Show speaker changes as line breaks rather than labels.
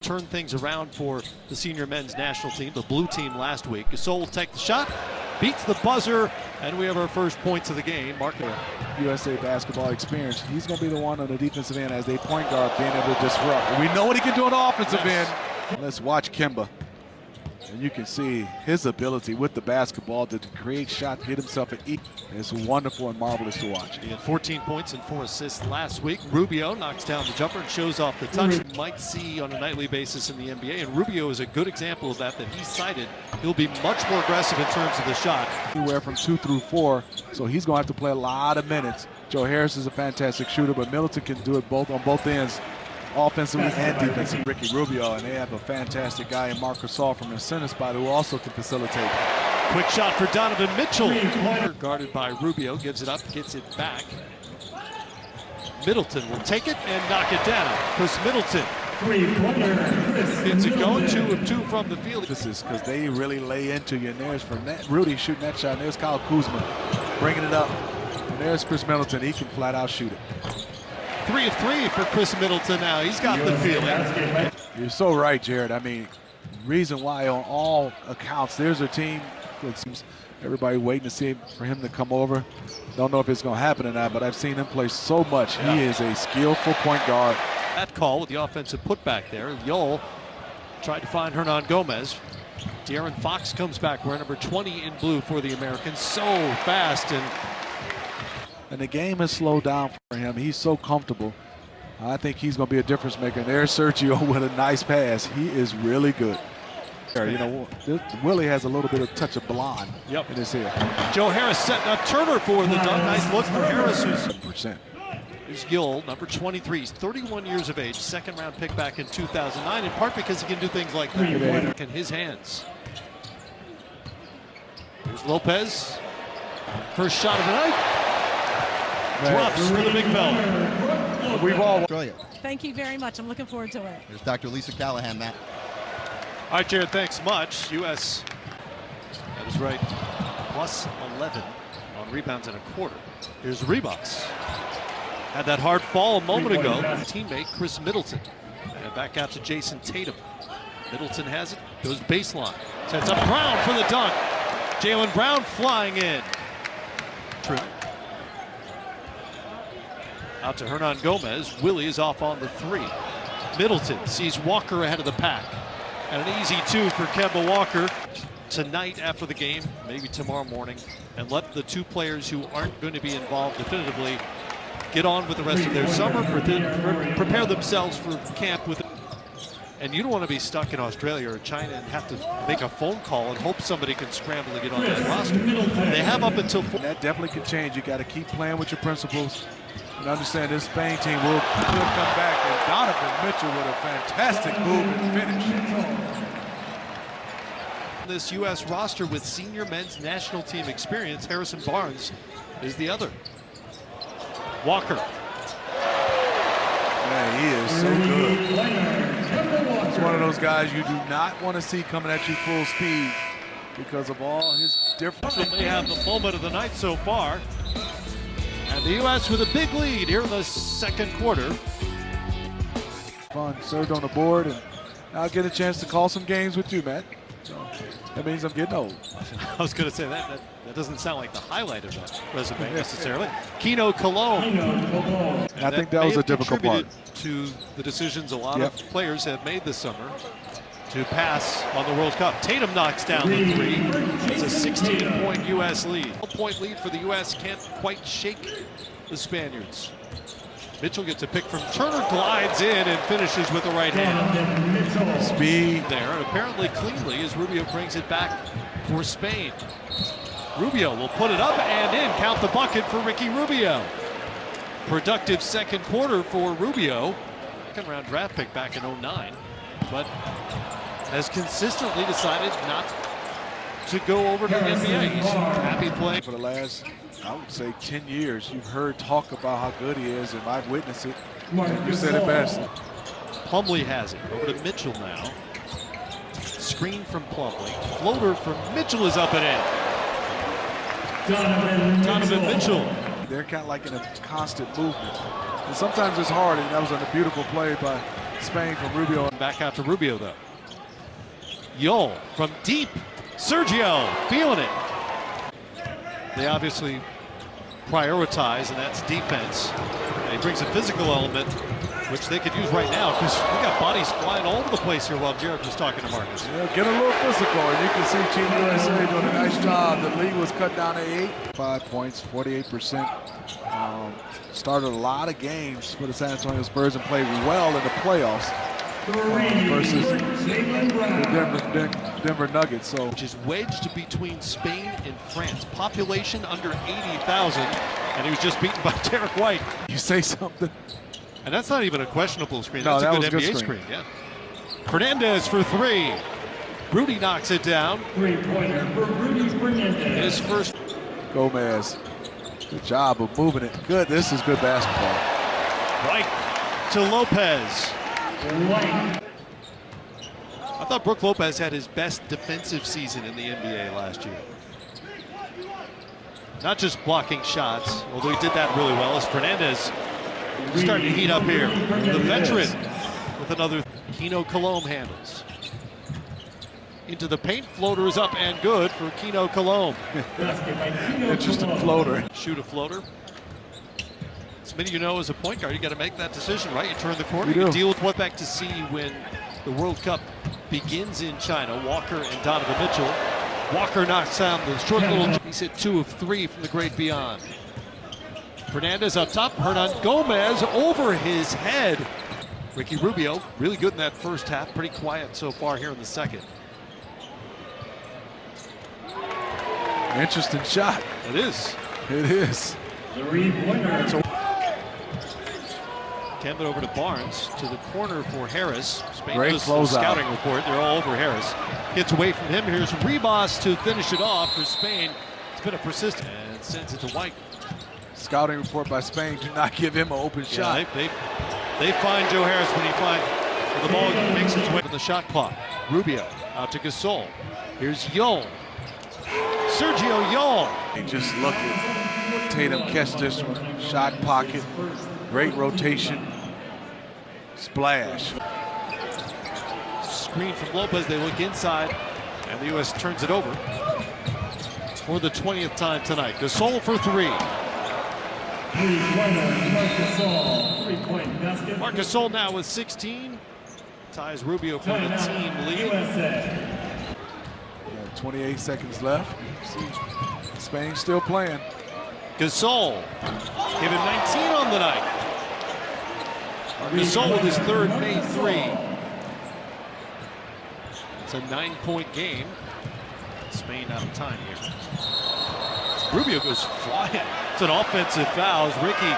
Turn things around for the senior men's national team, the blue team last week. Gasol will take the shot, beats the buzzer, and we have our first points of the game. Marco.
USA basketball experience. He's going to be the one on the defensive end as a point guard being able to disrupt. And we know what he can do on the offensive end. Let's watch Kemba. And you can see his ability with the basketball to create shots, get himself an eat. It's wonderful and marvelous to watch.
He had 14 points and 4 assists last week. Rubio knocks down the jumper and shows off the touch you might see on a nightly basis in the NBA. And Rubio is a good example of that he cited. He'll be much more aggressive in terms of the shot.
Anywhere from 2 through 4, so he's going to have to play a lot of minutes. Joe Harris is a fantastic shooter, but Middleton can do it both on both ends, offensively and defensively. Ricky Rubio, and they have a fantastic guy in Marc Gasol from the center spot who also can facilitate.
Quick shot for Donovan Mitchell. Guarded by Rubio, gives it up, gets it back. Middleton will take it and knock it down. Chris Middleton gets it going, 2 of 2 from the field.
This is because they really lay into you, and there's from that, Rudy shooting that shot, and there's Kyle Kuzma bringing it up. And there's Chris Middleton, he can flat out shoot it.
3 of 3 for Chris Middleton now. He's got the feeling.
You're so right, Jared. I mean, reason why on all accounts, there's a team, it seems everybody waiting to see for him to come over. Don't know if it's going to happen or not, but I've seen him play so much. Yeah. He is a skillful point guard.
That call with the offensive putback there. Yol tried to find Hernan Gomez. De'Aaron Fox comes back wearing number 20 in blue for the Americans. So fast,
and the game has slowed down for him. He's so comfortable. I think he's going to be a difference maker. And there's Sergio with a nice pass. He is really good. You know, Willie has a little bit of touch of blonde in his hair.
Joe Harris setting up Turner for the dunk. Nice look for Harris. Here's Yol, number 23. He's 31 years of age. Second round pick back in 2009, in part because he can do things like that in his hands. Here's Lopez. First shot of the night. Drops for the big fella.
We've all
Australia.
Thank you very much. I'm looking forward to it.
There's Dr. Lisa Callahan, Matt.
All right, Jared, thanks much. U.S. That is right. Plus 11 on rebounds and a quarter. Here's Reeboks. Had that hard fall a moment ago. Teammate Chris Middleton. And back out to Jason Tatum. Middleton has it. Goes baseline. Sets up Brown for the dunk. Jaylen Brown flying in. True. Out to Hernan Gomez. Willie is off on the 3. Middleton sees Walker ahead of the pack. And an easy 2 for Kemba Walker. Tonight after the game, maybe tomorrow morning, and let the 2 players who aren't going to be involved definitively get on with the rest of their summer, prepare themselves for camp with. And you don't want to be stuck in Australia or China and have to make a phone call and hope somebody can scramble to get on that roster. They have up until.
That definitely can change. You got to keep playing with your principles. And understand this Spain team will come back, and Donovan Mitchell with a fantastic move and finish.
This U.S. roster with senior men's national team experience, Harrison Barnes is the other. Walker.
Man, he is so good. He's one of those guys you do not want to see coming at you full speed because of all his different.
They have the moment of the night so far. And the U.S. with a big lead here in the second quarter.
Fun served on the board, and I'll get a chance to call some games with you, Matt. So that means I'm getting old.
I was going to say that doesn't sound like the highlight of that resume necessarily. Keno Cologne.
And I think that was a difficult part.
To the decisions a lot of players have made this summer to pass on the World Cup. Tatum knocks down the 3. It's a 16-point U.S. lead. 1-point lead for the U.S. Can't quite shake the Spaniards. Mitchell gets a pick from Turner, glides in and finishes with the right hand.
Speed
there, and apparently cleanly as Rubio brings it back for Spain. Rubio will put it up and in. Count the bucket for Ricky Rubio. Productive second quarter for Rubio. Second round draft pick back in 09, but has consistently decided not to go over to the NBA. He's happy playing.
For the last, I would say, 10 years, you've heard talk about how good he is, and I've witnessed it. And you said it best.
Plumlee has it. Over to Mitchell now. Screen from Plumlee. Floater from Mitchell is up and in. Donovan Mitchell.
They're kind of like in a constant movement. And sometimes it's hard, and that was a beautiful play by Spain from Rubio.
Back out to Rubio, though. Yol from deep. Sergio feeling it. They obviously prioritize, and that's defense. And he brings a physical element, which they could use right now, because we got bodies flying all over the place here while Jared was talking to Marcus.
Yeah, get a little physical, and you can see Team USA doing a nice job. The lead was cut down to 8. 5 points, 48%. Started a lot of games for the San Antonio Spurs and played well in the playoffs versus the Denver Nuggets. So,
Which is wedged between Spain and France. Population under 80,000, and he was just beaten by Derek White.
you say something.
And that's not even a questionable screen.
No,
That's
that
a good
was a
NBA
good
screen.
screen.
Yeah. Fernandez for 3. Rudy knocks it down.
Three-pointer for Rudy Fernandez.
His first.
Gomez, good job of moving it. Good, this is good basketball.
White to Lopez.
White.
I thought Brook Lopez had his best defensive season in the NBA last year. Not just blocking shots, although he did that really well, as Fernandez starting to heat up here. The veteran with another. Keno Colomb handles. Into the paint, floater is up and good for Keno Colomb.
Interesting floater.
Shoot a floater. As many of you know, as a point guard, you got to make that decision, right? You turn the corner,
You
you
do.
deal with what back to see when the World Cup begins in China. Walker and Donovan Mitchell. Walker knocks down the short little. He's hit 2 of 3 from the great beyond. Fernandez up top. Hernan Gomez over his head. Ricky Rubio really good in that first half. Pretty quiet so far here in the second.
Interesting shot.
It is.
It is.
Three-pointer.
Kemba over to Barnes, to the corner for Harris. Spain
Great
does the
closeout.
scouting report. They're all over Harris. Gets away from him. Here's Ribas to finish it off for Spain. It's been a persistent and sends it to White.
Scouting report by Spain. Do not give him an open shot.
Yeah, they find Joe Harris when he finds the ball makes its way to the shot clock. Rubio out to Gasol. Here's Yol. Sergio Yol.
And just look at Tatum catch this one. Shot pocket. Great rotation. Splash.
Screen from Lopez. They look inside, and the U.S. turns it over for the 20th time tonight. Gasol for 3.
Three-pointer. Marc Gasol. Three-point basket.
Marc Gasol now with 16. Ties Rubio for the
Timeout,
team lead.
USA.
28 seconds left. See, Spain still playing.
Gasol gave him 19 on the night. Gasol with his third made 3. It's a 9-point game. Spain out of time here. Rubio goes flying. It's an offensive foul. Ricky